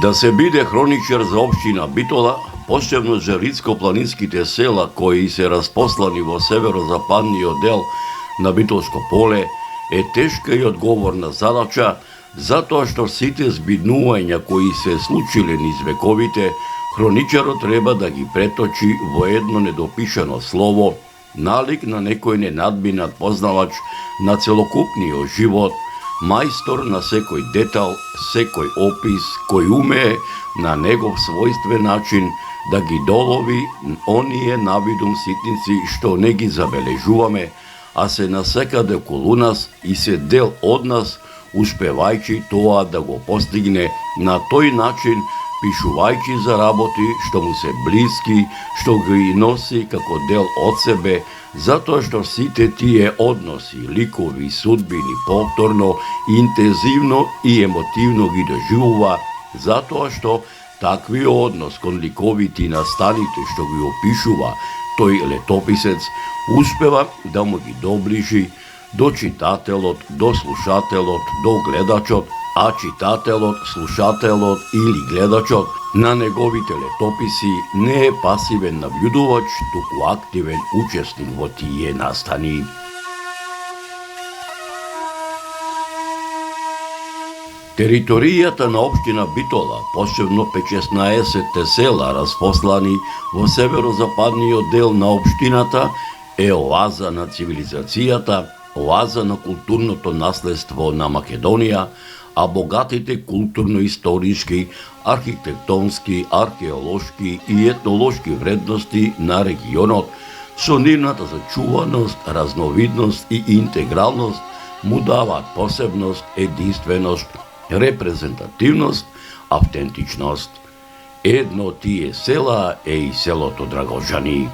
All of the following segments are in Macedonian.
Да се биде хроничар за општина Битола, посебно за ридско-планинските села кои се распослани во северозападниот дел на Битолско поле, е тешка и одговорна задача, затоа што сите збиднувања кои се случиле низ вековите, хроничарот треба да ги преточи во едно недопишано слово, налик на некој ненадбинат познавач на целокупниот живот, мајстор на секој детал, секој опис, кој умее на негов својствен начин да ги долови оние навидум ситници што не ги забележуваме, а се насекаде околу нас и се дел од нас, успевајќи тоа да го постигне на тој начин, пишувајќи за работи што му се блиски, што ги носи како дел од себе, затоа што сите тие односи, ликови, судбини повторно, интензивно и емотивно ги доживува, затоа што таквиот однос кон ликовите и настаните што ги опишува тој летописец, успева да му ги доближи до читателот, до слушателот, до гледачот, а читателот, слушателот или гледачот на неговите летописи не е пасивен навјудувач, туку активен учесник во тие настани. Територијата на општина Битола, посебно 16 села распослани во северозападниот дел на општината, е оаза на цивилизацијата, оаза на културното наследство на Македонија, а богатите културно-историски, архитектонски, археолошки и етнолошки вредности на регионот, со нивната зачуваност, разновидност и интегралност, му даваат посебност, единственост, репрезентативност, автентичност. Едно од тие села е и селото Драгожани.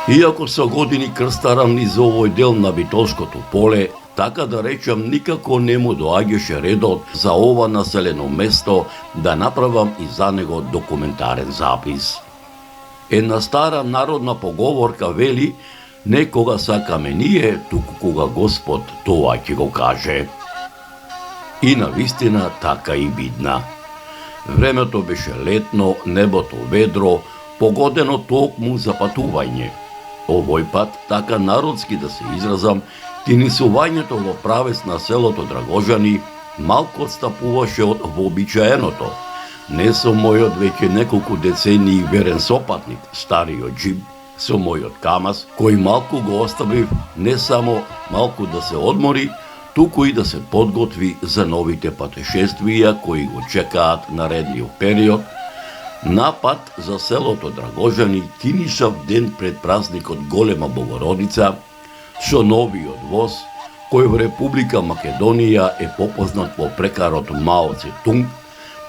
Иако со години крстарам низ овој дел на Битолското поле, така да речам, никако не му доаѓаше редот за ова населено место да направам и за него документарен запис. Една стара народна поговорка вели: не кога сакаме ние, туку кога Господ тоа ќе го каже. И навистина така и бидна. Времето беше летно, небото ведро, погодено токму за патување. Овој пат, така народски да се изразам, тинисувањето во правец на селото Драгожани малку отстапуваше од вообичаеното. Не со мојот веќе неколку децении верен сопатник, стариот джип, со мојот камаз, кој малку го оставив не само малку да се одмори, туку и да се подготви за новите патешествија кои го чекаат наредниот период. Напад за селото Драгожани тинишав ден пред празникот Голема Богородица, со новиот воз, кој во Република Македонија е попознат по прекарот Мао Цетунг,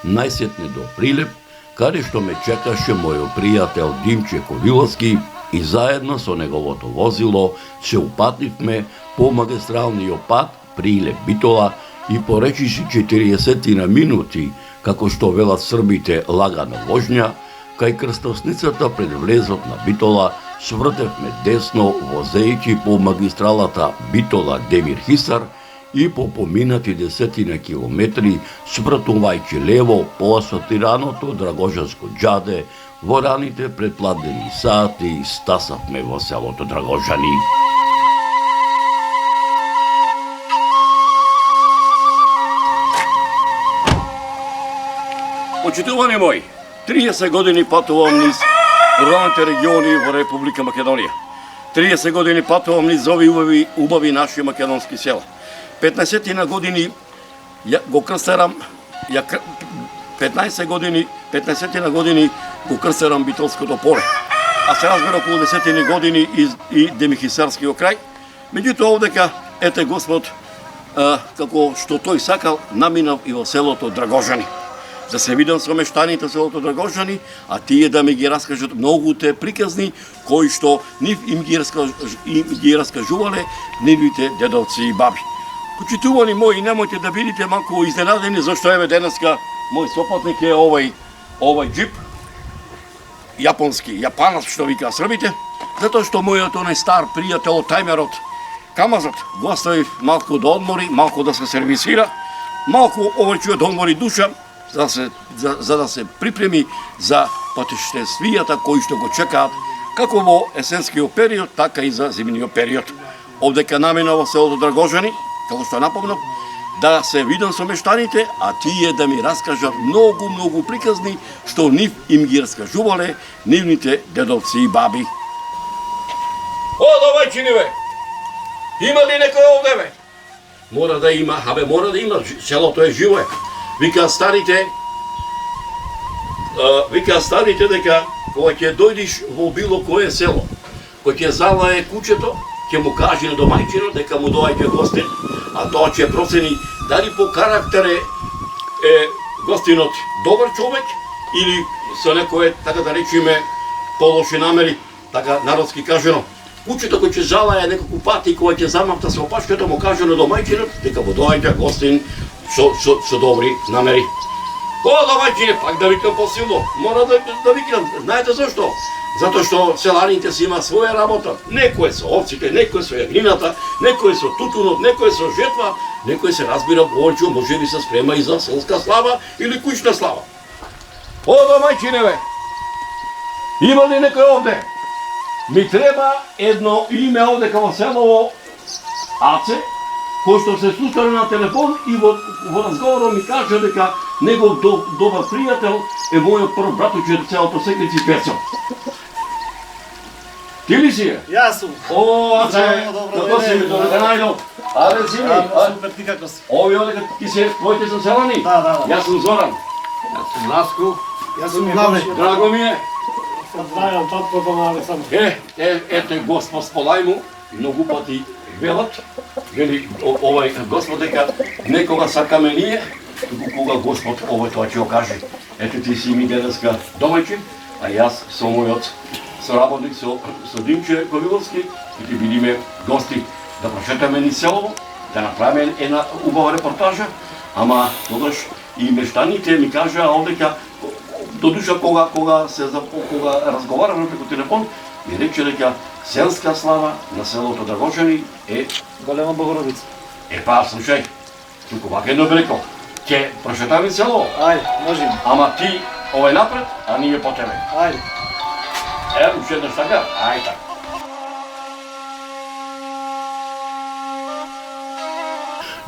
најсетне до Прилеп, каде што ме чекаше мојот пријател Димче Ковиловски и заедно со неговото возило се упативме по магистралниот пат Прилеп-Битола и по речиси 40 минути, како што велат србите, лагана вожња, кај крстосницата пред влезот на Битола свртевме десно возејќи по магистралата Битола-Демир Хисар и по поминати 10 километри свртувајќи лево по асфалтираното Драгожанско џаде, во раните предпладнени сати стасавме во селото Драгожани. Почитувани мои, 30 години патувам низ руралните региони во Република Македонија. 30 години патувам низ ови убави наши македонски села. 15 на години го крстарам, 15 на години го крстарам Битолското поле. А се разбира околу 10 години и Демихисарскиот крај. Меѓутоа овдека, ете Господ, како што тој сакал, наминав и во селото Драгожани. Да се видам со мештаните селото Драгожани, а тие да ми ги раскажат многуте приказни кои што нив им ги раскажувале нивните дедовци и баби. Почитувани мои, немојте да бидите малку изненадени зашто еве денеска мој сопатник е овој џип. japonski, japanac što vika Srbите, zato što мојот onaj star пријател тајмерот Камазот го оставив малку да одмори, малку да се сервисира, малку овој да одмори душа, за да се припреми за патештествијата кои што го чекаат како во есенскиот период, така и за зимниот период. Овдека намена во селото Драгожани, како што напомнав, да се видам со мештаните, а тие да ми раскажат многу приказни што нив им ги раскажувале нивните дедовци и баби. О, довајчини бе! Има ли некој овде бе? Мора да има, мора да има, селото е живо е. Вика старите дека кога ќе дојдиш во било кое село, кој ќе залае кучето, ќе му каже на домајчинот дека му доаѓа гостин, а тоа ќе процени дали по карактер е гостинот добар човек или со некое, така да речеме, полоши намери, така народски кажено. Кучето кој ќе жалае неколку пати и кој ќе замавта со опашката му каже на домајчинот дека му доаѓа гостин со добри намери. О, домајчине, пак да викам посилно, мора да викам, знаете зашто? Затоа што селаните си има своја работа. Некој со овците, некој со јагнината, некој со тутунот, некој со жетва, некој се разбира повеќе, може би се спрема и за селска слава или куќна слава. О, домајчине бе, има ли некој овде? Ми треба едно име овде као селово Аце, кој што се сустане на телефон и во разговорот ми кажа дека негов добар пријател е мојот прв братуче целото Секрици Пецо. Ти ли си е? Јас сум. О, Аце, како си ми, добре најдов. Аре, си ми. Супер, ти како си? Ови овде ти се, твоите се селани? Да. Јас сум Зоран. Јас сум Ласко. Јас сум Главне. Драго ми е. Здравјам, таткото на Александр. Ето е Господ сполај му, многу пати велат, вели овој Господ дека некога сакаме ние, туку кога Господ овој тоа ќе го каже. Ето ти си ми денеска домајчин, а јас со мојот соработник со Димче Ковиловски и ќе бидиме гости да прошетаме ни селово, да направиме една убава репортажа, ама тогаш и мештаните ми кажаа овдека додуша кога разговараме преку телефон, ми рече дека селска слава на селото Драгожани е Голема Богородица. Слушај, туку вака едно бреко. Ќе прошетаме село. Ајде, можеме. Ама ти овој напред, а ние по тебе. Ајде. Уште еднаш така? Ајде така.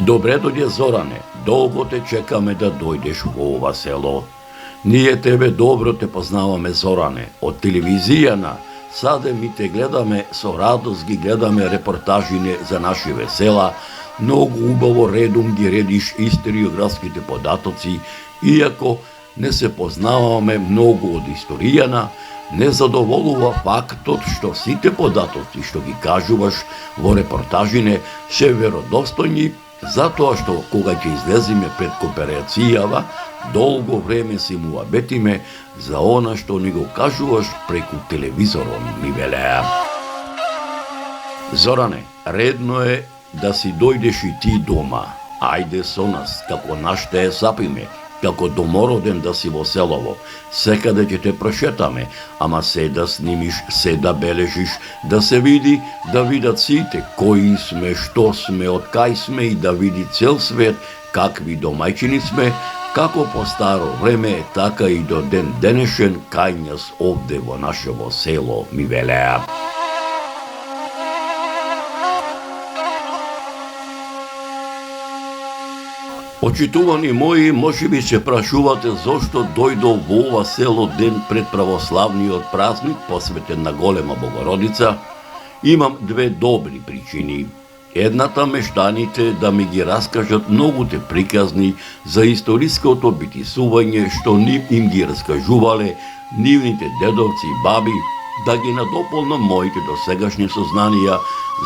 Добре дојде Зоране, долго те чекаме да дојдеш во ова село. Ние тебе добро те познаваме, Зоране, од телевизијана. Саде ми те гледаме, со радост ги гледаме репортажине за нашиве села. Многу убаво редом ги редиш историографските податоци, иако не се познаваме многу од историјана, не задоволува фактот што сите податоци што ги кажуваш во репортажине се веродостојни, затоа што кога ќе излеземе пред кооперацијава, долго време си му абетиме за она што ни го кажуваш преку телевизорот, ми велеа. Зоране, редно е да си дојдеш и ти дома. Ајде со нас, како наште е сапиме, како домороден да си во селово. Секаде ќе те прошетаме, ама се да снимиш, се да бележиш, да се види, да видат сите кои сме, што сме, од кај сме и да види цел свет какви домајчини сме, како по старо време, така и до ден денешен кај нас овде во нашево село, ми велеа. Почитувани мои, можеби се прашувате зошто дојдов во ова село ден пред православниот празник посветен на Голема Богородица. Имам две добри причини. Едната мештаните да ми ги раскажат многуте приказни за историското битисување што им ги раскажувале нивните дедовци и баби, да ги надополнам моите досегашни сознанија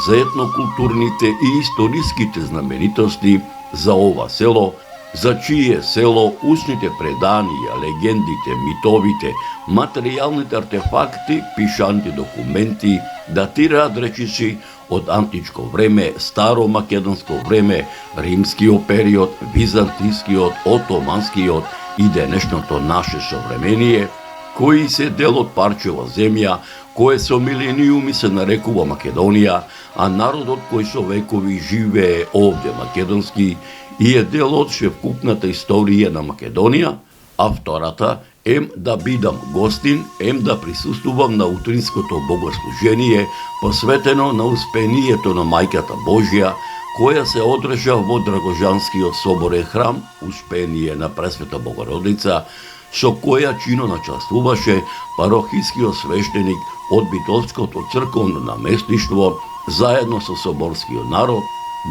за етнокултурните и историските знаменитости за ова село, за чие село устните преданија, легендите, митовите, материјалните артефакти, пишаните документи датираат речиси од античко време, старо македонско време, римскиот период, византискиот, отоманскиот и денешното наше современие, кои се дел од парчева земја, кое со милениуми се нарекува Македонија, а народот кој со векови живее овде македонски и е дел од шевкупната историја на Македонија, а втората ем да бидам гостин, ем да присуствувам на утринското богослужение посветено на успението на Мајката Божја, која се одржа во Драгожанскиот соборен храм Успение на Пресвета Богородица, со која чино начествуваше парохискиот свештеник од Битолското црковно наместништво заедно со соборскиот народ,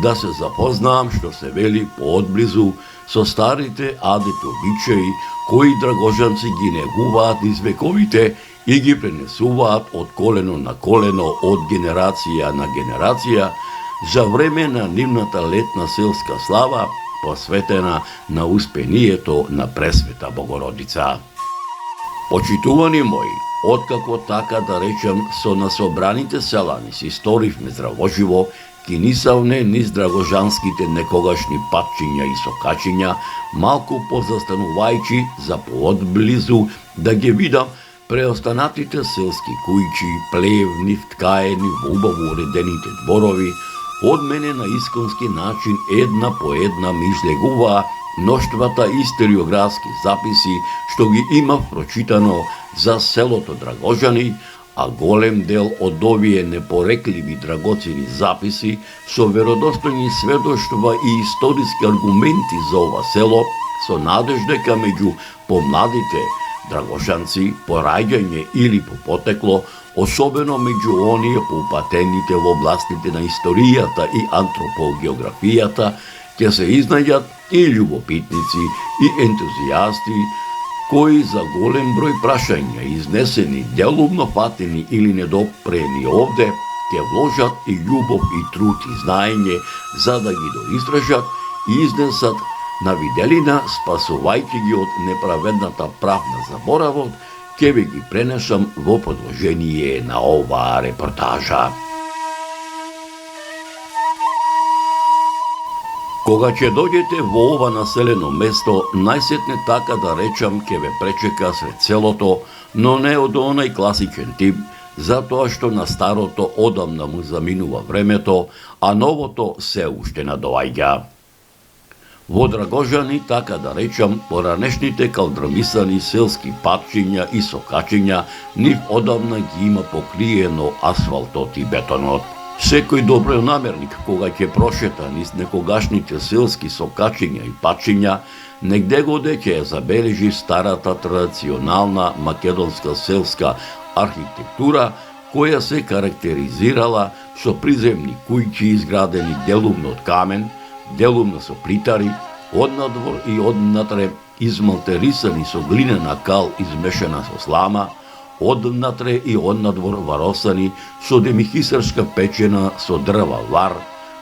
да се запознаам што се вели поодблизу со старите адет обичаи кои драгожанци ги негуваат низ вековите и ги пренесуваат од колено на колено, од генерација на генерација, за време на нивната летна селска слава, посветена на успението на Пресвета Богородица. Почитувани мои, откако така да речам со насобраните селани си сторивме здравоживо, кинисавне низ драгожанските некогашни патчиња и сокачиња, малку позастанувајќи за поодблизу да ги видам преостанатите селски кујчи, плевни, вткаени во убаво уредените дворови, од мене на исконски начин една по една ми излегуваа мноштвата историографски записи што ги имав прочитано за селото Драгожани, а голем дел од овие непорекливи драгоцени записи со веродостојни сведоштва и историски аргументи за ова село, со надеж дека меѓу помладите драгошанци по раѓање или по потекло, особено меѓу оние поупатените во областите на историјата и антропогеографијата, ќе се изнајдат и љубопитници и ентузијасти кои за голем број прашања изнесени, делумно фатени или недопрени овде, ќе вложат и љубов и труд и знаење за да ги доистражат и изнесат на виделина, спасувајќи ги од неправедната правна заборавот, ќе ви ги пренесам во продолжение на оваа репортажа. Кога ќе дојдете во ова населено место, најсетне така да речам ќе ве пречека сред селото, но не од онај класичен тип, затоа што на старото одамна му заминува времето, а новото се уште надоаѓа. Во Драгожани, така да речам, поранешните калдрамисани селски патчиња и сокачиња нив одамна ги има покриено асфалтот и бетонот. Секој добронамерник кога ќе прошета низ некогашните селски сокачиња и патчиња, негде годе ќе ја забележи старата традиционална македонска селска архитектура, која се карактеризирала со приземни кујки изградени делумно од камен, делумно со плитари, однадвор и однатре измалтерисани со глинена кал измешана со слама, однатре и однадвор варосани со демихисарска печена со дрва вар,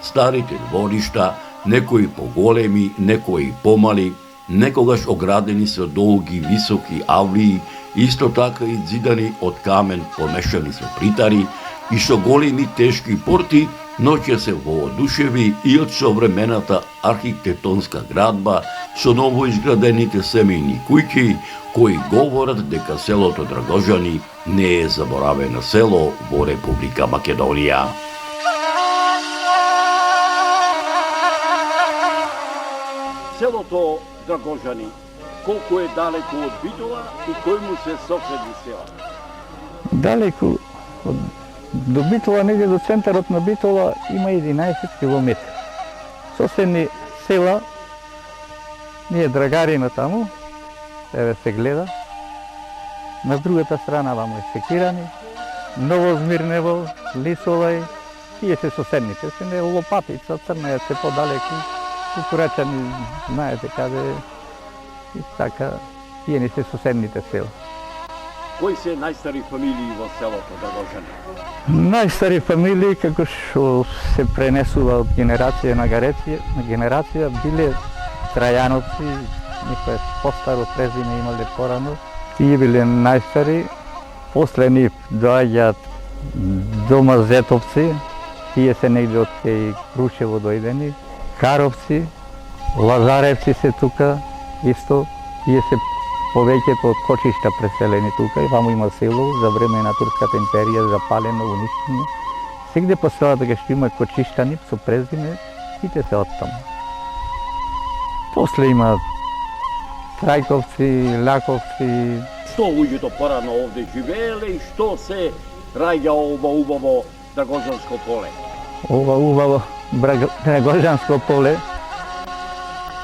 старите дворишта, некои поголеми, некои помали, некогаш оградени со долги, високи авлии, исто така и зидани од камен помешани со плитари и со големи тешки порти, но ќе се воодушеви и од современата архитектонска градба со новоизградените семејни куќи, кои говорат дека селото Драгожани не е заборавено село во Република Македонија. Селото Драгожани, колку е далеко од Битола и кој му се соседни села? Далеко до Битола, негде до центарот на Битола има 11 км. Соседни села, ние Драгарино таму, еве се гледа. На другата страна вамо е Секирани, Новозмирнево, Лисолај, тие се соседните, се не Лопатица, Црнајаc се подалеку, Кукурачани, знаете каде, и така, тие не се соседните села. Кои се најстари фамилии во селото Драгожани? Најстари фамилии, како што се пренесува од генерација на генерација, биле Трајановци, некој постаро презиме имале порано. Тие биле најстари, после нив доаѓаат Домазетовци, тие се негде од кај Крушево дојдени, Каровци, Лазаревци се тука, исто, тие се повеќето од Кочишта преселени тука и ваму има село за време на Турската империја запалено, уништено. Сегде постоја дека што има Кочиштани со презиме, сите се оттаму. После има Трајковци, Љаковци. Што луѓето порано овде живееле и што се раѓа ова убаво Драгожанско поле? Ова убаво Драгожанско поле,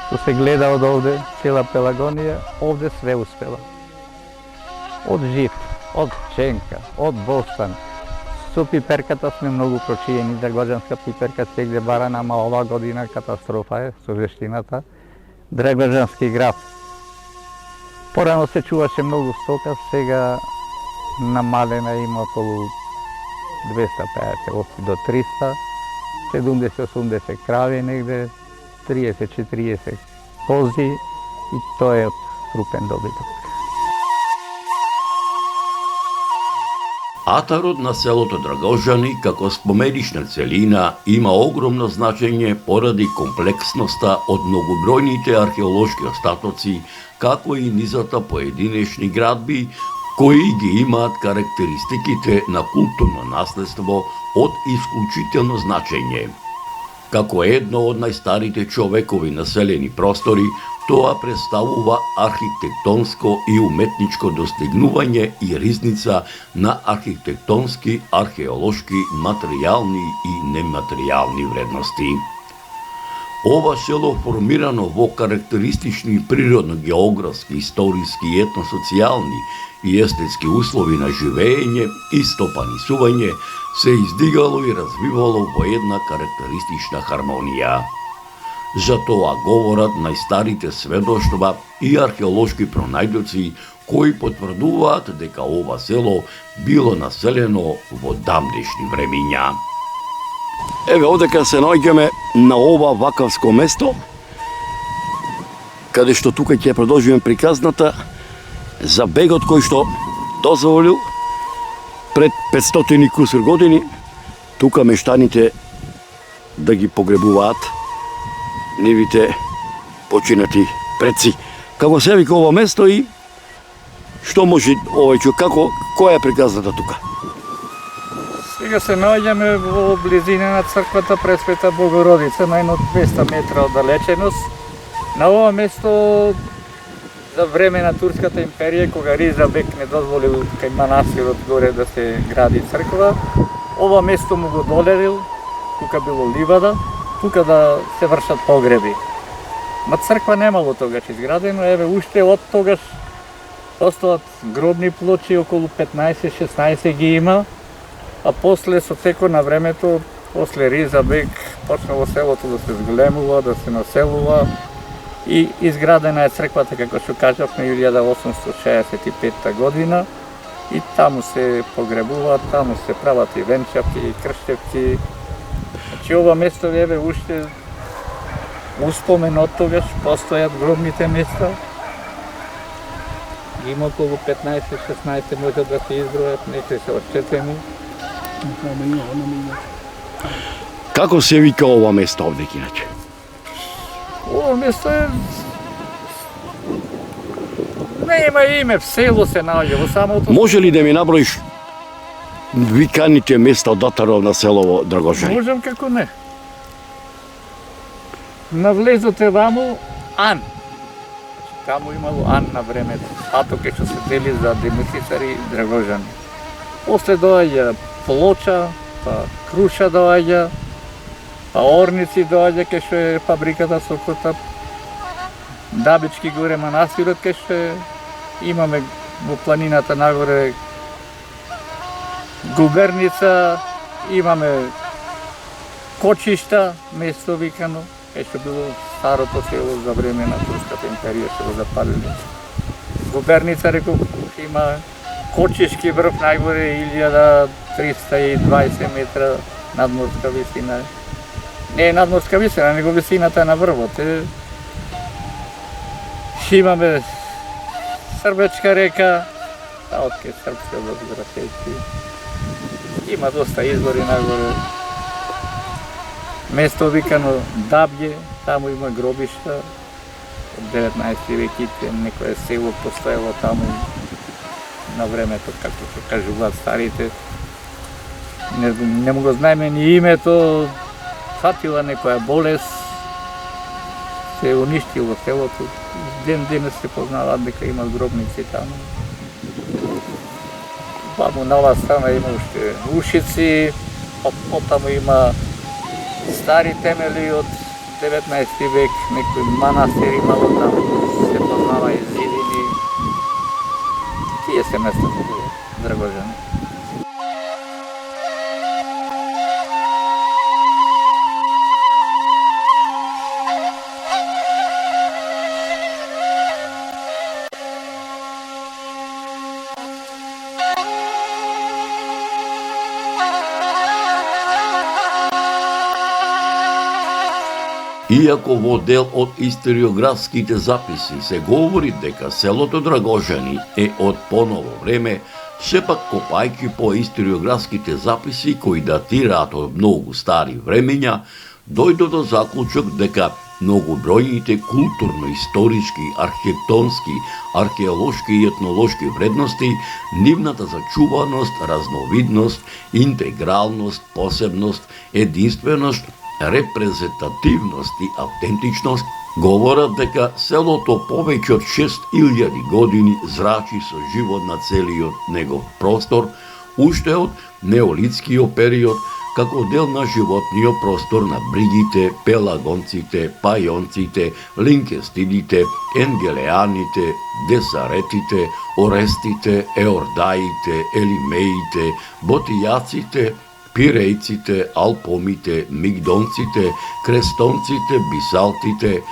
што се гледа од овде, цела Пелагонија, овде све успела. Од жит, од пченка, од бостан. Со пиперката сме многу прочиени, Драгожанска пиперка сегде бара, нама ова година катастрофа е со жештината. Драгожански граф. Порано се чуваше многу стока, сега намалена има околу 250 до 300, 70-80 крави негде, 30-40 кози и тоа е од крупен добиток. Атарот на селото Драгожани, како споменишна целина, има огромно значење поради комплексноста од многобројните археолошки остатоци, како и низата поединечни градби, кои ги имаат карактеристиките на културно наследство од исклучително значење. Како едно од најстарите човекови населени простори, тоа представува архитектонско и уметничко достигнување и ризница на архитектонски, археолошки, материјални и нематеријални вредности. Ова село формирано во карактеристични природно-географски, историски, етносоцијални и естетски услови на живење и стопанисување се издигало и развивало во една карактеристична хармонија. За тоа говорат најстарите сведоштва и археолошки пронајдоци кои потврдуваат дека ова село било населено во дамнешни времиња. Еве овдека се наоѓаме на ова вакавско место, каде што тука ќе продолжиме приказната за бегот кој што дозволил пред 500 и кусур години тука мештаните да ги погребуваат нивите починати предци. Како се вика ова место и што може овој човек, како, која е приказната тука? Сега се наоѓаме во близина на црквата Пресвета Богородица, на едно 200 метра оддалеченост. На ова место за време на Турската империја, кога Риза Бек не дозволил кај манастирот горе да се гради црква, ова место му го долерил, тука било ливада, тука да се вршат погреби. Ма црква немало тогаш изградено, еве уште од тогаш остават гробни плочи, околу 15-16 ги има, а после со текот на времето, после Риза Бек, почнало селото да се зголемува, да се населува и изградена е црквата, како што кажавме, 1865 година и таму се погребуваат, таму се прават и венчавки, и крштевци. Значи ова место еве уште успомен од тогаш, постојат гробните места. Има околу 15-16 може да се избројат, некои се отчетени. Како се вика ова место овде иначе? Ова место е... Нема име, в село се наоѓа, во самото... Може ли да ми наброиш виканите места од Атаров на селово Драгожани? Можам како не. Навлезоте ваму Ан. Таму имало Ан на времето. Пато кај што се дели за Демисицари и Драгожани. После доаѓа Плоча, па Круша доаѓа, па Орници доаѓа кај што е фабриката со Котап. Дабички горе манастирот кај што е. Имаме во планината нагоре Губерница, имаме Кочишта, место викано, кај што било старото село за време на Турската империја, што го запалили. Губерница, реков, има Кочишки врв најгоре 1320 метра надморска висина. Не е надморска висина, него висината на врвот. Имаме Србечка река, од Српска до Грасеци. Има доста извори нагоре. Место викано Дабје, таму има гробишта. од 19 век и некое село постоело таму на времето, како се кажуваат старите. Не му го знаеме ни името, фатила некоја болест, се уништило селото. Ден денес се познаваат дека има гробници таму. Ваму на оваа страна има уште ушици, потаму има стари темели од 19 век, некој манастир имало таму, се познава и зидини. Тие се места Драгожани. Иако во дел од историографските записи се говори дека селото Драгожани е од поново време, сепак копајќи по историографските записи кои датираат од многу стари времења, дојде до заклучок дека многобројните културно-историски, архитектонски, археолошки и етнолошки вредности, нивната зачуваност, разновидност, интегралност, посебност, единственост, репрезентативност и автентичност, говорат дека селото повеќе од 6000 години зрачи со живот на целиот негов простор, уште од неолитскиот период, како дел на животниот простор на бригите, пелагонците, пајонците, линкестидите, енгелеаните, десаретите, орестите, еордаите, елимеите, ботијаците, пирејците, алпомите, мигдонците, крестонците, бисалтите,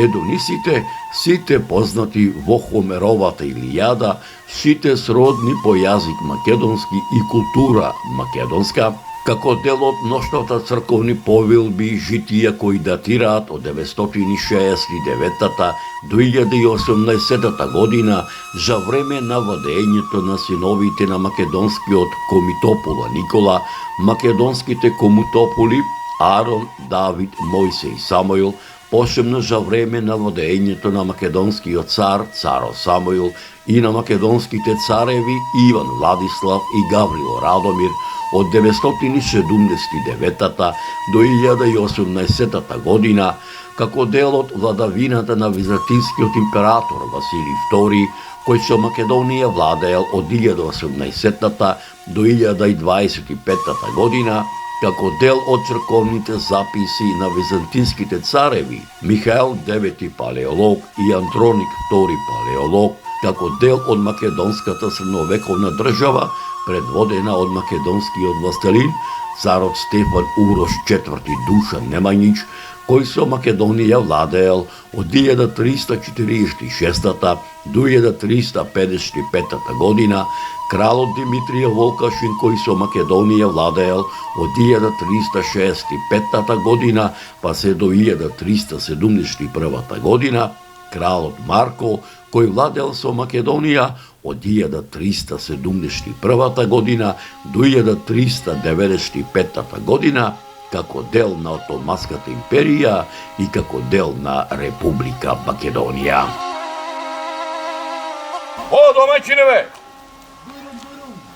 едонисите, сите познати во Хомеровата Илијада, сите сродни по јазик македонски и култура македонска, како дел од мноштвата црковни повелби и житија кои датираат од 969 до 1018 година за време на владењето на синовите на македонскиот комитопола Никола, македонските комутополи Арон, Давид, Мојсе и Самоил, посебно за време на владењето на македонскиот цар, царо Самоил, и на македонските цареви Иван Владислав и Гаврило Радомир, од 979 до 1018 година, како дел од владавината на византискиот император Василий II, кој со Македонија владеел од 1018 до 1025 година, како дел од црковните записи на византиските цареви Михаел IX Палеолог и Андроник II Палеолог, како дел од македонската средновековна држава, предводена од македонскиот властелин, царот Стефан Урош IV Душан Немањич, кој со Македонија владеел од 1346 до 1355 година, кралот Димитрија Волкашин, кој со Македонија владеел од 1365 година па се до 1371 година, кралот Марко, кој владеел со Македонија од 1371 година до 1395 година, како дел на Отоманската империја и како дел на Република Македонија. О, домаќине бе!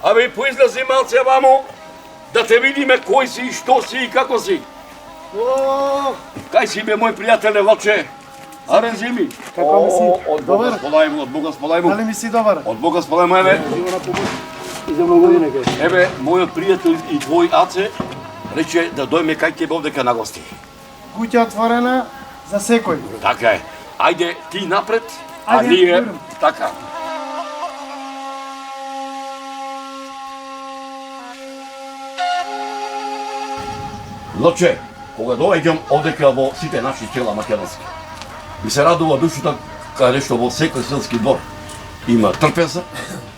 Абе, поизлази малце вамо, да те видиме кој си, и што си и како си. О, Кај си бе, мој пријателе, Лоче? Арен зими. Како ми си? Од Бога Добар? сполајмо, од Бога сполајмо. Дали ми си добар? Од Бога сполајмо, еве. За многу години ке. Еве, мојот пријател и твој Аце рече да дојме кај тебе овдека на гости. Куќа отворена за секој. Така е. Ајде ти напред, а Ајде, ние идем. така. Лоче, кога доаѓам овдека во сите наши села македонски, ми се радува душата каде што во секој селски двор има трпеза,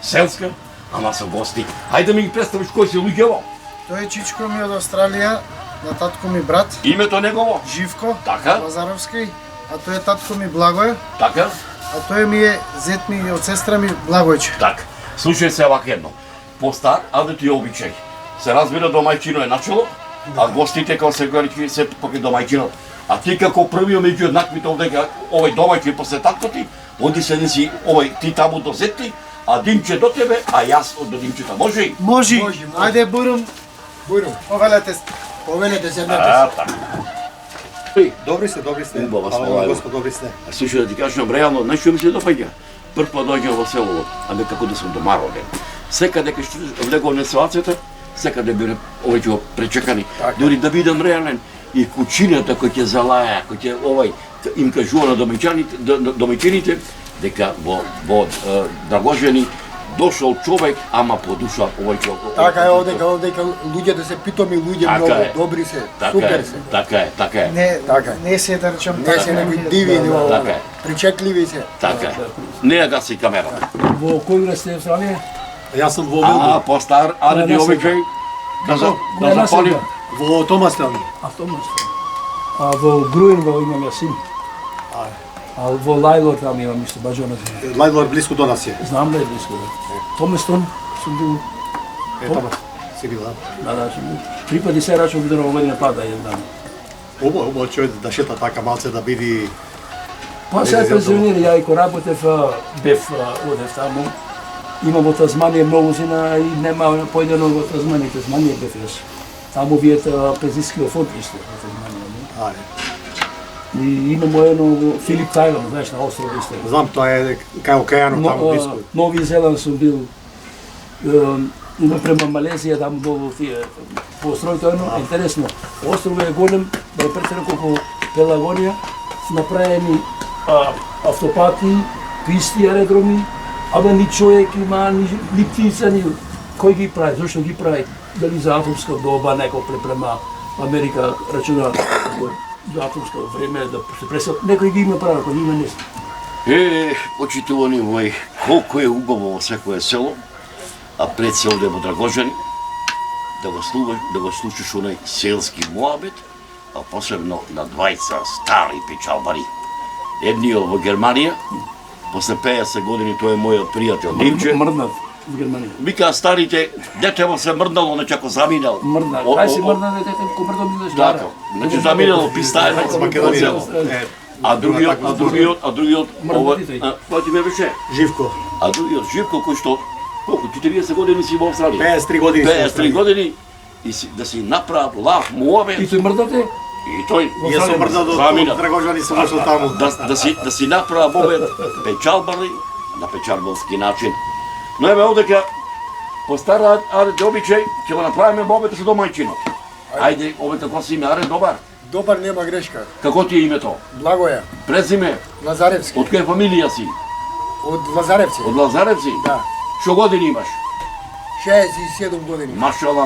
селска, ама со гости. Ајде ми ги представиш кој си луѓево. Тој е чичко ми од Австралија, на татко ми брат, Името негово? Живко, Така. Лазаровски, а тој е татко ми Благој, Така? а тој ми е зет ми од сестра ми Благојче. Так. Слушај се вака едно. Постар, а да ти е обичај. Се разбира домајчино е начело, а гостите кога се говори се покрај домајчино. А ти како први меѓу еднаквите овдека, овој домаќи после таткоти, оди се неси овој ти таму до зетти, а Димче до тебе, а јас до Димчета. Може и? Може. Ајде бурум. Повелете седнете. Така. Добри сте, добри сте. Убава сме, Хвала лајло. Господ, добри сте. А слушай да ти кажам реално, знаеш што ми се допаѓа? Прв пат доаѓам во село, аме како да сум дома роден. Секаде кај што влегов на селацата, секаде биле овој пречекани. Дури да бидам реален и кучината кој ќе залаја, кој ќе овој им кажува на домаќините дека во Драгожени дошол човек, ама по душа овој човек. Така е овдека луѓето се питоми луѓе, Така многу е. добри се, Така супер е, се. така е. Не се да речем Така така. се некои диви, Така е. причекливи се. Така е. Не ја гаси камерата. Во кој град сте Австралија? Јас сум во Мелбурн, Постар, аре Која обичај да Која запалим. населба? во Томастаун. Автоматски. А во Груенвал имам јас син. А во Лајлор там имам исто баџона. Лајлор близко до нас е. Знам да е близко. Томастон сум бил. Тама си бил, да. Да, сум бил. 3 пати се рачам до Нова година пада еден дан. Убаво човек да шета така малце да биди. Па сега пензионер, ја и ко работев, бев одев таму. Имам во Тазманија многу зина и нема појдено во Тазманија бев јас. Таму вијат пензискиот фонд исто во Тазманија. Ајде. И имamo едно Филип Тајланд, знаеш, на остров исто. Знам, тоа е кај океанот таму близко. Нови Зеланд сум бил према Малезија, таму долу тие по островите, едно интересно. Островот е голем, да е претерано колку Пелагонија, направени автопати, писти, аеродроми, абе ни човек има, ни птица, ни кој ги прави, зашто ги прави, дали за атомска доба некој препрема Америка рачуна за атомско време да се пресел, некој ги има право, кој има не. Почитувани мои, колку е убаво во секое село, а пред се овде во Драгожани, да го слушаш онај селски муабет, а посебно на двајца стари печалбари. Едниот во Германија, после 50 години тој е мојот пријател Димче. Мрднат в Германија. Вика старите, детево се мрднало, нечако заминал. Мрднат. Ај си мрднат дете, ко мрднат бидеш Така, значи заминало пистаје Од Македонија. А другиот, кој ти ме беше? Живко. А другиот Живко кој што колку 40 години си во Австралија. 53 години. 53 години и да си направ лав муабет И тој мрдате? и тој Јас сум мрдал до замина. Драгожани сум дошол таму. Да си направ муабет печалбали на печалбалски начин. Но еве овдека по стара аре обичај ќе го направиме муабет со домајчинот. Ајде, овде како си име, аре добар. Добар, нема грешка. Како ти е името? Благоја. Презиме? Лазаревски. Од која фамилија си? Од Лазаревци. Од Лазаревци? Да. Што години имаш? 67 години. Машала,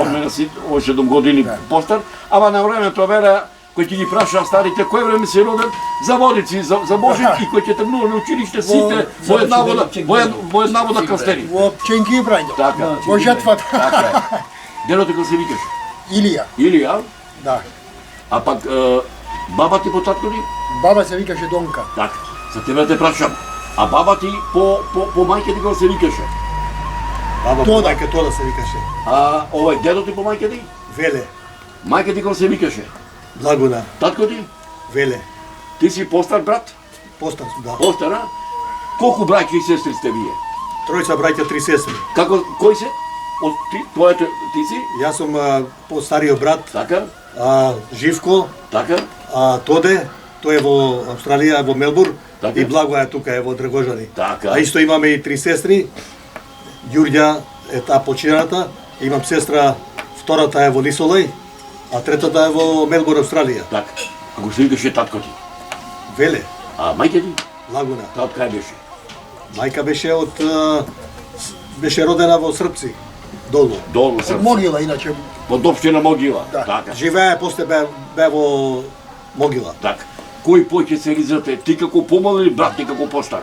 од мене си 7 години постар, ама на времето вера кој ќе ги праша старите кој време си роден, за водици, за Божик и кој ќе тргнува на училиште сите во една вода крстени. Во Пченки брања. Така. Во жетвата. Така е. Денот како се викаш? Илија. Илија? Да. А пак баба ти по татко ти? Баба се викаше Донка. Така. За тебе те прашам. А баба ти по мајка ти како се викаше? Баба, Тода. мајка Тода се викаше. А овој дедо ти по мајка ти? Веле. Мајка ти како се викаше? Благуна. Татко ти? Веле. Ти си постар брат? Постар сум, да. Постар, а? Колку браќа и сестри сте вие? Тројца браќа, 3 сестри. Како, кој се? Од ти си? Јас сум постариот брат, Така? Живко, Така? Тоде, тој е во Австралија, во Мелбурн, Така. и Благоја е тука е во Драгожани. Така. А исто имаме и 3 сестри. Ѓурѓа е таа почината, имам сестра, втората е во Лисолај, а третата е во Мелбурн, Австралија. Така. Како се викаше татко ти? Веле, А мајка ти? Лагуна. Таа од кај беше? Мајка беше родена во Српци, долу. Долу се. Могила, иначе. Од општина Могила. Да. Така. Живее, после бе во Могила. Така. Кој поќе се ризате? Ти како помал или брат ти како постар?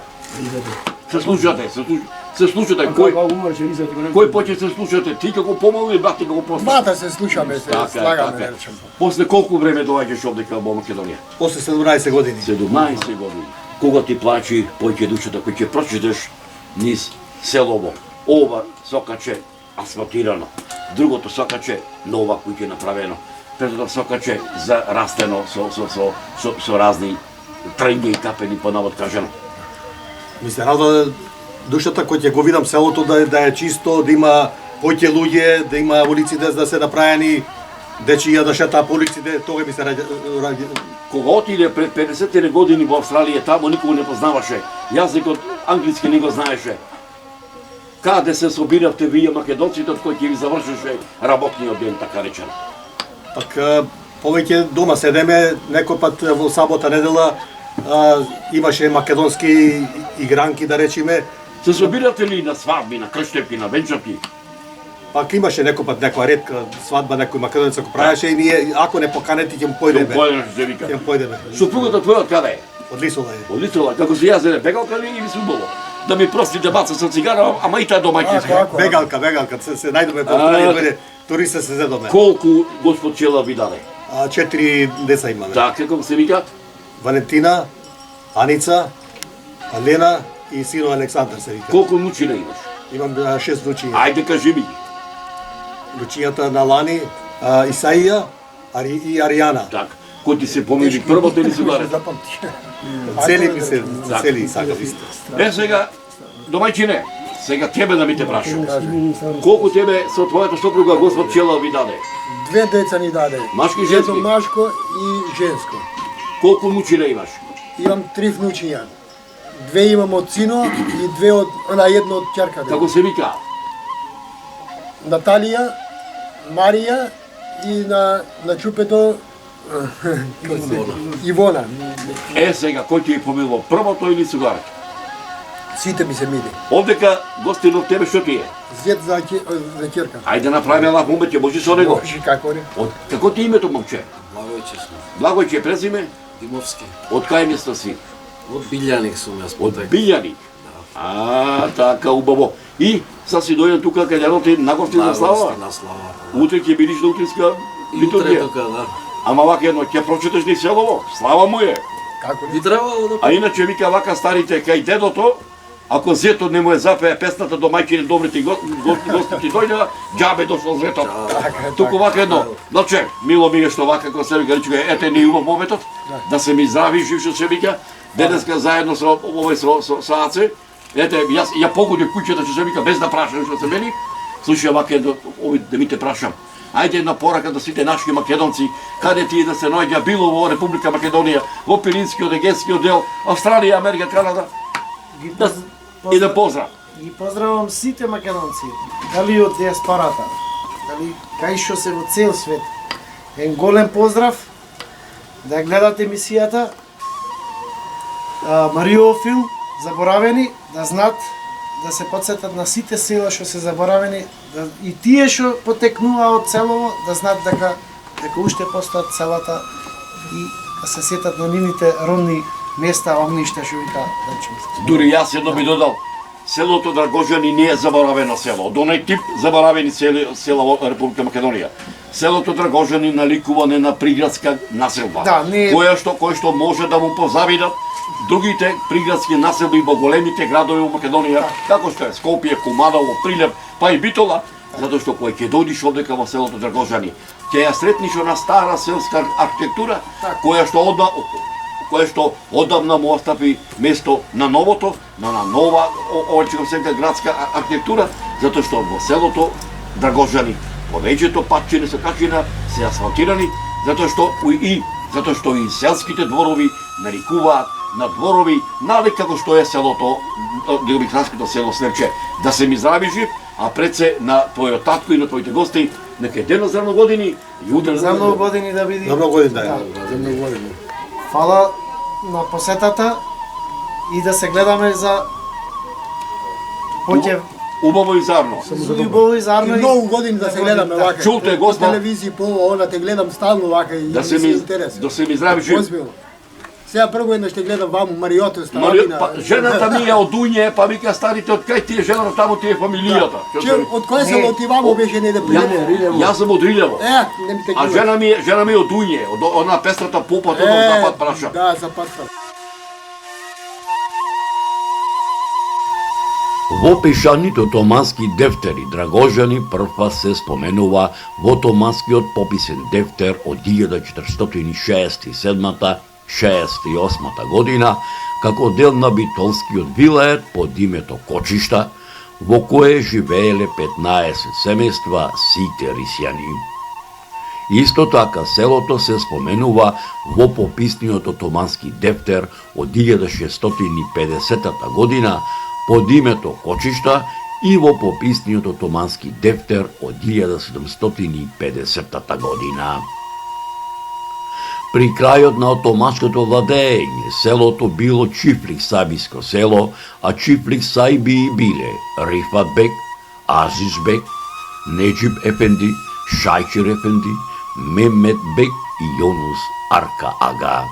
Се слушате, кој поќе се слушате? Ти како помал или брат ти како постар? Бата се слушаме, се Така, слагаме, така. речем. После колку време доаѓаш овдека во Македонија? После 17 години. 17 години. Кога ти плачи појќе душата кој ќе прочиташ низ селово, ова сокаче асфалтирано, другото сокаче нова кој ќе направено. прето да сокаче зарастено со разни тренги и капени по навод кажано. Ми се радва душата кој ќе го видам селото да е чисто, да има повеќе луѓе, да има улиците да се направени, дечиња да шетаа по улиците, тога ми се раѓа. Кога отиде пред 50 години во Австралија, таму никого не познаваше. Јазикот англиски не го знаеше. Каде се собиравте вие македонците од кој ќе ви завршеше работниот ден, така речено? Пак повеќе дома седеме, некој пат во сабота недела имаше македонски игранки, да речеме. Се собирате ли на свадби, на крштевки, на венчавки? Пак имаше некој пат некоја ретка свадба, некој македонец ако правеше и ние ако не поканете ќе му појдеме. Се вика. Ќе му појдеме. Супругата твоја каде е? Од Лисола е. Од Лисола, како се јазене, бегалка ли или субово? Да ми простите баца со цигара, ама и таа домаќинска. Бегалка, се најдоме по Австралија, дојде туриста се зедоме. Колку Господ Чела ви даде? 4 деца имаме. Да, како се вика? Валентина, Аница, Алена и сино Александар се вика. Колку внучина имаш? Имам 6 внучиња. Ајде кажи ми ги. Внучињата на Лани, Исаија и Аријана. Так, кој ти се помили првото или сугаре? Цели ми се, цели сакав исто. Сега, домајчине, сега тебе да ми те прашам. Колку тебе со твојата сопруга Господ Чела ви даде? 2 деца ни даде. Машки и женски? Едно машко и женско. Колку внучина имаш? Имам 3 внучиња. 2 имам од сино и 2 од едно од ќерка. Како се вика? Наталија, Марија и на чупето Ивона. Сега, кој ти е помилува, првото или сугаре? Сите ми се мили. Овдека, гостин од тебе што ти е? Зет за ќерка. Ајде направиме лак момче, може со него. Може како не. Како ти е името момче? Благојче сум. Благојче презиме? Димовски. Од кај место си? Од Билјаник сум јас Од потек. Билјаник. Така убаво. И са си дојден тука кај дедоти нагости на слава. На слава. Утре ќе бидиш на утринска И утре литургија. тука, да. Ама вака едно, ќе прочиташ ни селово, слава му е. Како не. Би требало да... А иначе вика вака старите кај дедото, ако зетот не му е запеа песната домајчине добрите гости ти дојдеа, џабе дошол зетот. Туку вака едно, значи, мило ми е што вака кога се вика, рече, ете ни убав мометот, да се ми здрави, жив што се вика, денеска заедно со овој со Аце, ете, јас ја погодив куќата што се вика, без да прашам што се мени, слушај вака едно, овој да ми те прашам, ајде една порака до сите наши македонци, каде ти да се наоѓа било во Република Македонија, во Пиринскиот, Егејскиот дел, Австралија, Америка, Канада, и да поздрав. Ги поздравам сите македонци, дали од диаспората, дали кај што се во цел свет. Ен голем поздрав, да гледате емисијата Мариофил, заборавени, да знаат, да се подсетат на сите села што се заборавени, и тие што потекнува од селово, да знаат дека уште постојат селата и да се сетат на нивните родни места, огништа што вика Дачински. Дури јас едно би додал, селото Драгожани не е заборавено село, од оној тип заборавени села во Република Македонија. Селото Драгожани наликува не на приградска населба, Да, не е- која што може да му позавидат другите приградски населби во големите градови во Македонија, како што е Скопје, Куманово, Прилеп, па и Битола, затоа што кој ќе дојдиш овдека во селото Драгожани, ќе ја сретниш она стара селска архитектура, која што одавна му остапи место на новото, на нова, овој градска архитектура, затоа што во селото Драгожани повеќето патчини со качина се асфалтирани, затоа што и селските дворови нарикуваат на дворови налик како што е селото, Дилбикранското село Сневче. Да се ми здрави жив, а пред се на твојот татко и на твоите гости, нека е ден за многу години и удар За многу години да биде. На многу години, да. За многу години. Фала на посетата и да се гледаме за поќе убаво и зарно. љубови за И арно. многу години да се гледаме вака. Чулте, по Господ. телевизија, по она те гледам стално вака и Да се ми здрави жив. Озбилно. Сега прво едно ќе гледам ваму Мариото Марио, Ставина. жената ми е од Дуње, па вика старите од кај ти е жената, таму ти е фамилијата. Од кој село ти ваму беше не да пријде? Јас сум од Рилево. Не ми те А жена ми е од Дуње, од она пестрата попат, од запад праша. Да, западта. Во пишаните томански дефтери Драгожани првпат се споменува во томанскиот пописен дефтер од 1467-68 година како дел на битолскиот вилает под името Кочишта, во кое живееле 15 семејства сите рисјани. Исто така селото се споменува во пописниот отомански дефтер од 1650 година под името Кочишта и во пописниот отомански дефтер од 1750 година. При крајот на отоманското владење, селото било Чифлик Сајбиско село, а Чифлик Сајби биле Рифат бек, Азиз бек, Неџиб ефенди, Шајчир ефенди, Мемет бек и Јонус Арка ага.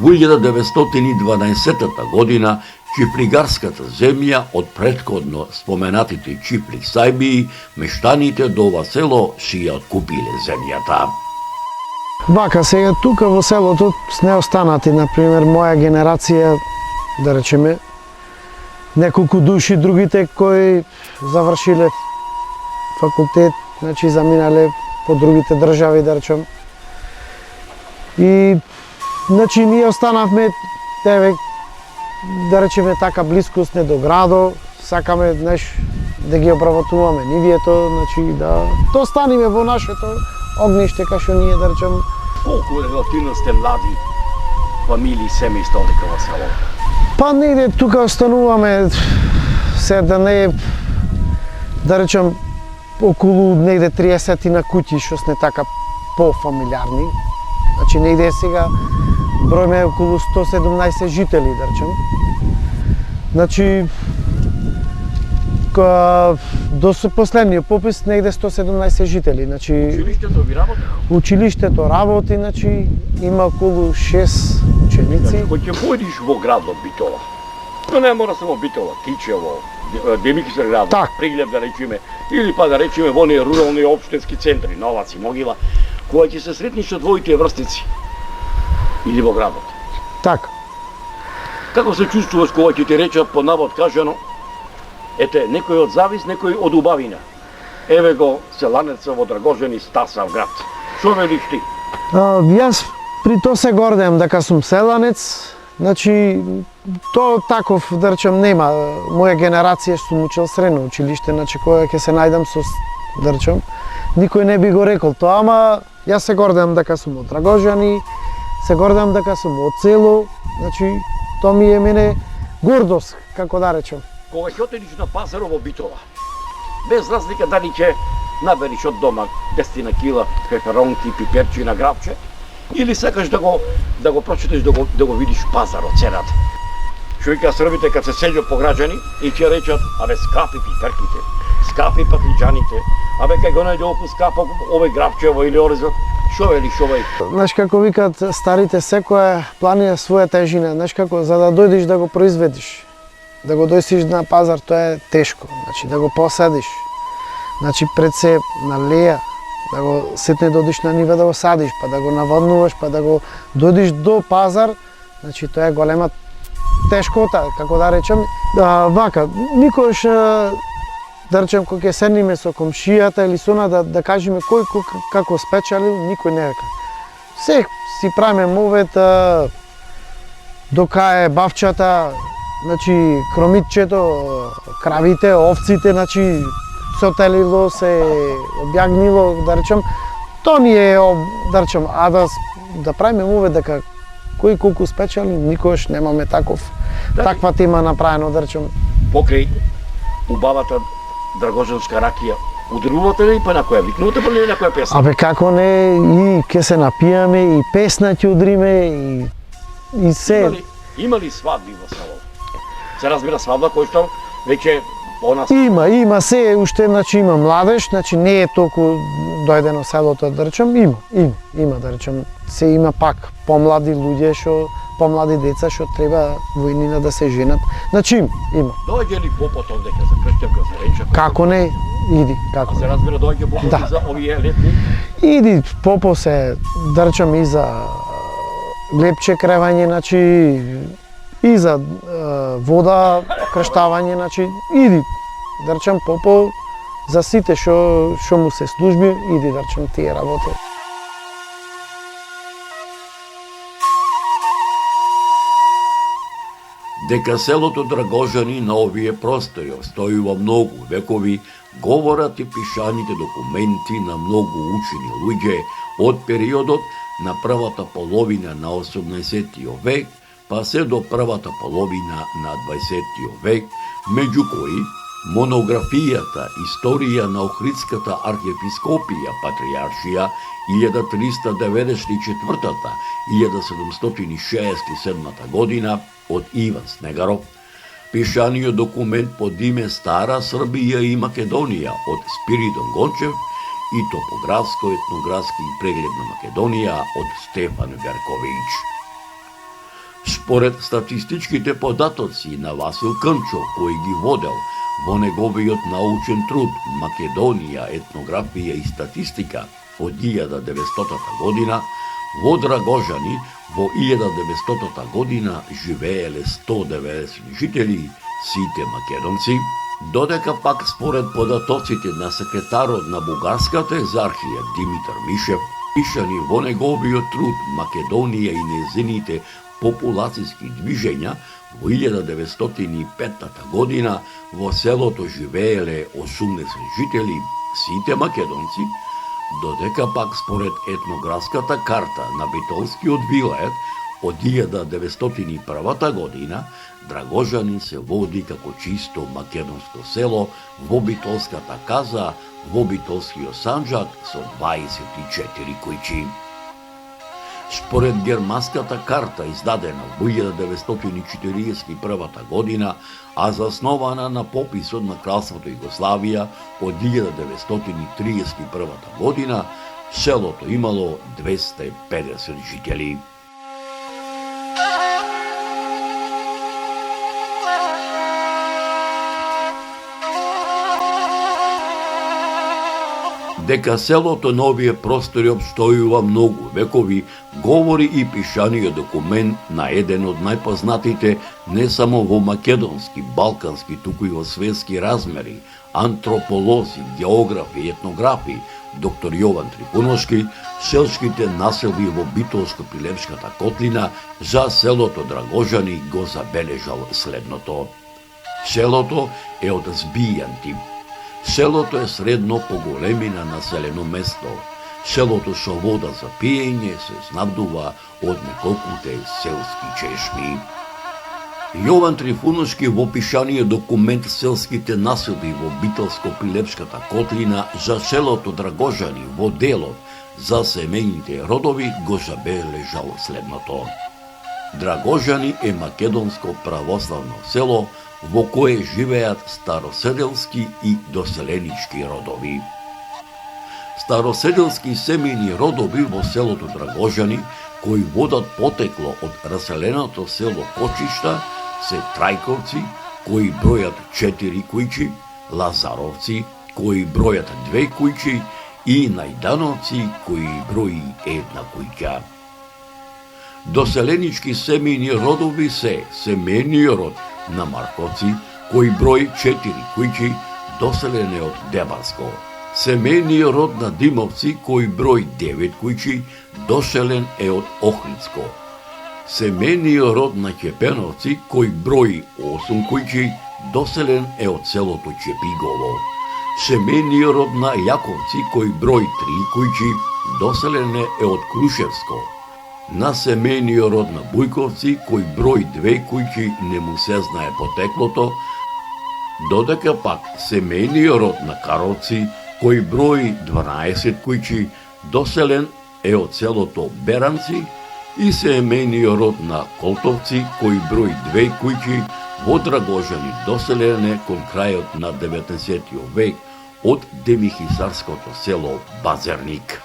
Во 1912 година Чифлигарската земја од претходно споменатите Чифлик Сајби, мештаните до ова село си ја откупиле земјата. Вака, сега тука во селото не останати, например, моја генерација, да речеме, неколку души, другите кои завршиле факултет, значи заминале по другите држави, да речем. И, значи, ние останавме, еве, да речеме така, близкост не до градо, сакаме, знаеш, да ги обработуваме нивието, значи, да то станиме во нашето огниште, кај што ние, да речем. Колку релативно сте млади фамилии, семејства дека во село? Па негде тука остануваме, се да не е, да речем, околу негде 30 на куќи што сме така пофамилиарни. Значи негде сега бројме околу 117 жители, да речем. Значи до последниот попис негде 117 жители. Значи Училиштето ви работи? Училиштето работи, значи има околу 6 ученици. Значи, кој ќе појдиш во градот Битола, но не мора само Битола, Тичево, Демики се град, Так. Приглеб да речеме, или па да речеме во оние рурални општински центри, Новац и Могила, кога ќе се сретниш со твоите врстници или во градот. Така. Како се чувствуваш кога ќе ти речат по навод кажано, ете, некој од Завис, некој од Убавина. Еве го селанецот во Драгожани Стасав град. Што велиш ти? Јас при тоа се гордеам дека сум селанец. Значи, то таков, да речем, нема. Моја генерација сум учил средно училиште, значи кога ќе се најдам со, да речем, никој не би го рекол тоа, ама јас се гордеам дека сум од Драгожани, се гордеам дека сум од село, значи, тоа ми е мене гордост, како да речем. Кога ќе отидеш на пазар во Битола, без разлика дали ќе набериш од дома 10 кила пеперонки, пиперчи на грабче, или сакаш да го прочиташ, да го видиш пазарот цената. Што вика србите кад се селјат по граѓани и ќе речат, абе скапи пиперките, скапи паклиџаните, абе кај го најде оку скапо овој грабчево или орезот, што велиш овој? Знаеш како викат старите, секоја планина своја тежина. Знаеш како, за да дојдеш да го произведиш, да го дојсиш на пазар, тоа е тешко. Значи да го посадиш. Значи пред се на леја, да го сетне додиш на нива да го садиш, па да го наводнуваш, па да го дојдеш до пазар, значи тоа е голема тешкота, како да речем. Вака, никош да речем кога ќе седниме со комшијата или со да кажеме кој како спечалил, никој не река. Се си правиме мовет, дока е бавчата, значи кромитчето, кравите, овците, значи сотелило, се објагнило, да речем, тоа ни е, да речем, а да правиме мовет дека кој колку спечали, никош немаме таква тема направено, да речем. Покрај убавата драгожанска ракија, удрувате ли па на која викнувате па ли на која песна? Абе како не, и ќе се напијаме, и песна ќе удриме, и се. Има ли свадби во село? Се разбира свадба кој што веќе по нас... Има се, уште, значи има младеж, значи не е толку дојдено селото, да речем, има, да речем, се има пак помлади луѓе помлади деца што треба во иднина да се женат. Значи има. Доаѓа ли попот овдека за крштевка, за ренча? Како не, иди, како. Се разбира доаѓа попот за овие летни? Иди, попо се, да речем, и за лепче кревање, значи и за вода, крштавање, значи иди, да речем попол за сите што му се служби, иди да речем тие работи. Дека селото Драгожани на овие простори обстојува многу векови, говорат и пишаните документи на многу учени луѓе од периодот на првата половина на 18 век, па се до првата половина на 20 век, меѓу кои монографијата Историја на Охридската архиепископија Патриаршија 1364-1767 година од Иван Снегаров, пишаниот документ под име Стара Србија и Македонија од Спиридон Гончев и топографско-етнографски преглед на Македонија од Стефан Верковиќ. Според статистичките податоци на Васил Кнчов, кој ги водел во неговиот научен труд Македонија, етнографија и статистика од 1900 година, во Драгожани во 1900 година живееле 190 жители, сите македонци, додека пак според податоците на секретарот на Бугарската езархија Димитар Мишев, пишани во неговиот труд Македонија и незините популацијски движења, во 1905 година во селото живееле 80 жители, сите македонци, додека пак според етнографската карта на Битолскиот вилает од 1901 година Драгожани се води како чисто македонско село во Битолската каза во Битолскиот санџак со 24 куќи. Според германската карта издадена во 1941 година, а заснована на пописот на Кралството Југославија од 1931 година, селото имало 250 жители. Дека селото на овие простори обстојува многу векови, говори и пишаниот документ на еден од најпознатите не само во македонски, балкански, туку и во светски размери, антрополози, географи и етнографи, доктор Јован Трифуновски, селските населби во Битолско-Пилепската котлина за селото Драгожани го забележал следното. Селото е од збијан тип. Селото е средно по големина населено место. Селото со вода за пиење се снабдува од неколкуте селски чешми. Јован Трифуновски во пишаниот документ селските населби во Битолско-Пилепската котлина за селото Драгожани во делот за семејните родови го забележал следното. Драгожани е македонско православно село во кое живеат староседелски и доселенички родови. Староседелски семејни родови во селото Драгожани, кои водат потекло од раселеното село Кочишта, се Трајковци, кои бројат 4 кујчи, Лазаровци, кои бројат 2 кујчи и Најдановци, кои брои 1 кујка. Доселенички семејни родови се семејниот род на Марковци, кој брои 4 кујчи, доселен е од Дебарско. Семејниот род на Димовци, кој брои 9 кујчи, доселен е од Охридско. Семејниот род на Ќепеновци, кој брои 8 кујчи, доселен е од селото Чепигово. Семејниот род на Јаковци, кој брои 3 кујчи, доселен е од Крушевско. На семејниот род на Бујковци, кој брои 2 кујчи, не му се знае потеклото, додека пак семејниот род на Каровци, кој брои 12 кујчи, доселен е од селото Беранци, и семејниот род на Колтовци, кој брои 2 кујчи, во Драгожани доселен е кон крајот на 19 век од демихисарското село Базерник.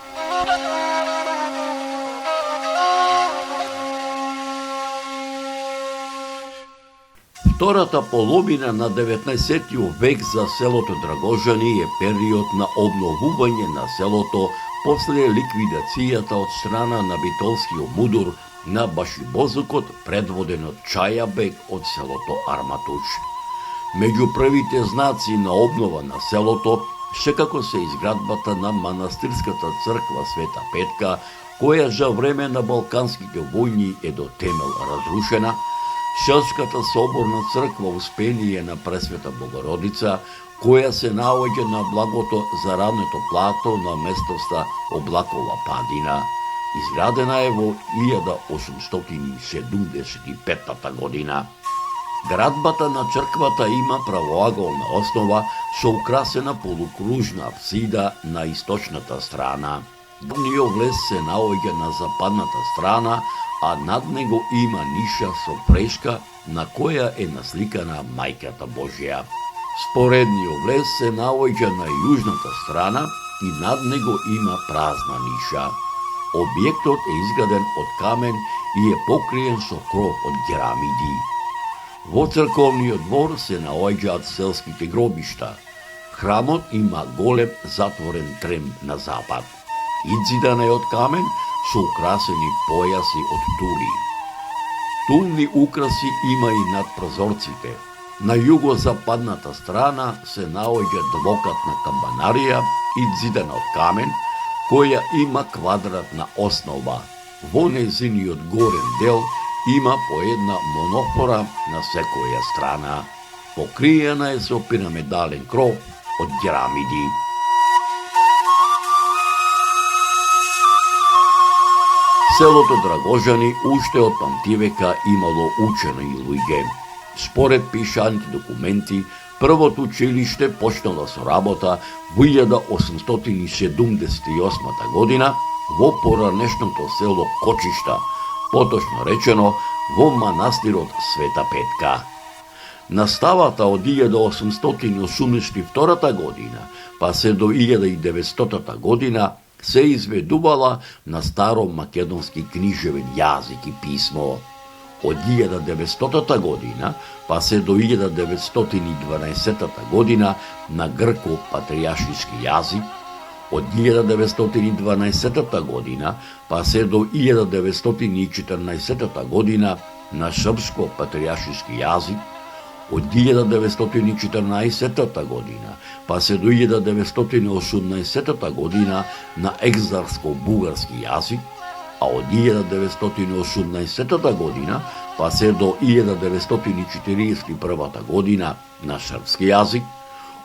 Втората половина на 19 век за селото Драгожани е период на обновување на селото после ликвидацијата од страна на битолскиот мудур на Башибозукот, предводен од Чајабек од селото Арматуч. Меѓу првите знаци на обнова на селото секако се изградбата на манастирската црква Света Петка, која за време на балканските војни е до темел разрушена, селската соборна црква Успение на Пресвета Богородица, која се наоѓа на благото заравнето плато на местоста Облакова падина, изградена е во 1875 година. Градбата на црквата има правоаголна основа со украсена полукружна апсида на источната страна. Главниот влез се наоѓа на западната страна, а над него има ниша со фрешка на која е насликана Мајката Божја. Споредниот влез се наоѓа на јужната страна и над него има празна ниша. Објектот е изграден од камен и е покриен со кров од керамиди. Во црковниот двор се наоѓаат селските гробишта. Храмот има голем затворен трем на запад. Идзидана е од камен со украсени појаси од тули. Тулни украси има и над прозорците. На југозападната страна се наоѓа двокатна камбанарија, идзидана од камен, која има квадратна основа. Во нејзиниот горен дел има по една монофора на секоја страна. Покриена е со пирамидален кров од керамиди. Селото Драгожани уште од памтивека имало учени луѓе. Според пишаните документи, првото училиште почнало со работа во 1878 година во поранешното село Кочишта, поточно речено во манастирот Света Петка. Наставата од 1882 година па се до 1900 година се изведувала на старомакедонски книжевен јазик и писмо. Од 1900 година па се до 1912 година на грко-патријашки јазик, од 1912 година па се до 1914 година на српско-патријашки јазик, од 1914 година па се до 1918 година на екзарско-бугарски јазик, а од 1918 година па се до 1941 година на српски јазик,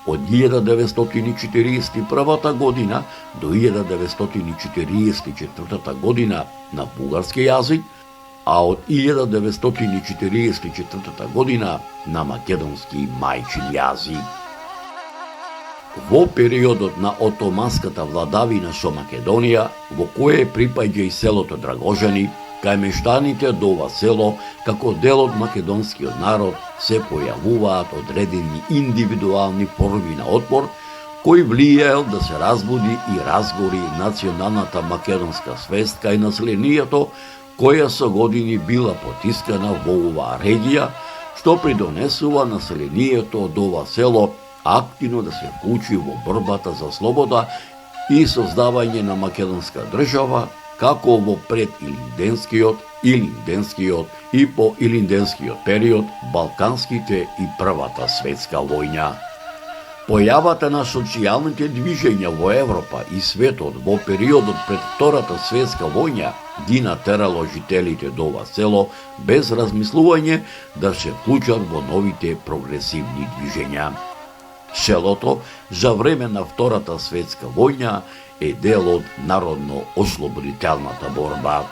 од 1941 година до 1944 година на бугарски јазик, а од 1944 година на македонски мајчин јазик. Во периодот на отоманската владавина со Македонија, во кое припаѓа и селото Драгожани, кај мештаните до ова село, како дел од македонскиот народ, се појавуваат одредени индивидуални форми на отпор, кои влијаел да се разбуди и разгори националната македонска свест кај населението, која со години била потискана во оваа регија, што придонесува населението од ова село активно да се вклучи во борбата за слобода и создавање на македонска држава, како во пред-илинденскиот, илинденскиот и по илинденскиот период, балканските и Првата светска војна. Појавата на социјалните движења во Европа и светот во периодот пред Втората светска војна ги натерало жителите до ова село без размислување да се вклучат во новите прогресивни движења. Селото за време на Втората светска војна е дел од народно-ослободителната борба.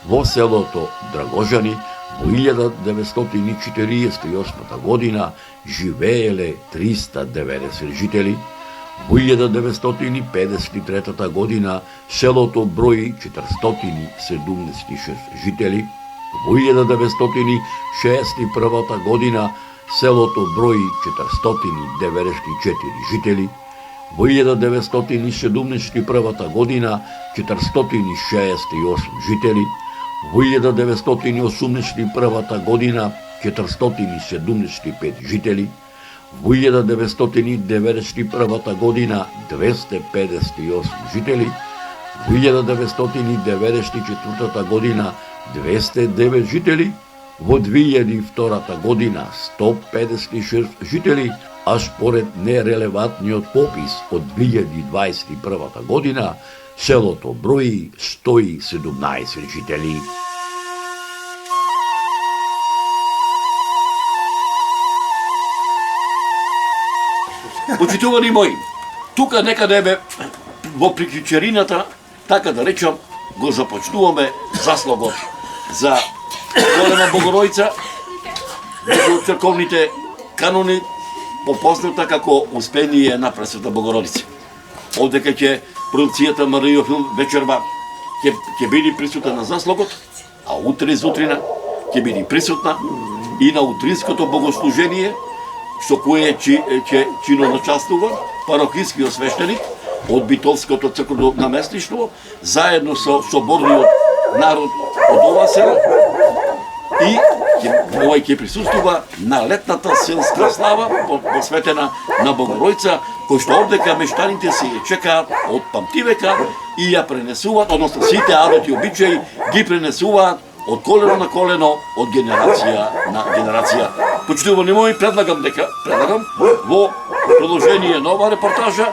Во селото Драгожани во 1948 година живееле 390 жители, во 1953 година селото брои 476 жители, во 1961 година селото брои 494 жители, во 1971 година 468 жители, во 1981 година 475 жители, во 1991 година 258 жители, во 1994 година 209 жители, Во 2002 година 156 жители, а според нерелевантниот попис од 2021 година, селото брои 117 жители. Почитувани мои, тука некаде бе во приклучерината, така да речам, го започнуваме заслогот за Голема Богоројца, меѓу црковните канони, попозната како Успение на Пресвета Богородица. Овде кај ќе продукцијата Марио филм вечерва ќе биде присутна на заслогот, а утре зутрина ќе биде присутна и на утринското богослужение, со кое ќе чиноначествува парохискиот свештеник од Битолското црковно наместништво, заедно со соборниот народ од ова село, и овој ќе присуствува на летната селска слава посветена на Богоројца, кој што овдека мештаните се ја чекаат од памтивека и ја пренесуваат, односно сите адати и обичаи ги пренесуваат од колено на колено, од генерација на генерација. Почитувани мои, предлагам во продолжение на ова репортажа,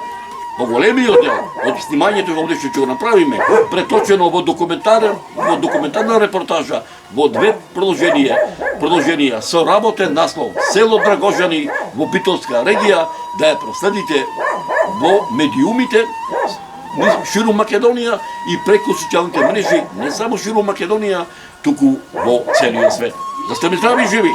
по големиот дел од снимањето овде што ќе го направиме, преточено во документарна репортажа, во две продолженија со работен наслов Село Драгожани во Битолска регија, да ја проследите во медиумите ширум Македонија и преку социјалните мрежи, не само ширум Македонија, туку во целиот свет. Да сте ми здрави и живи!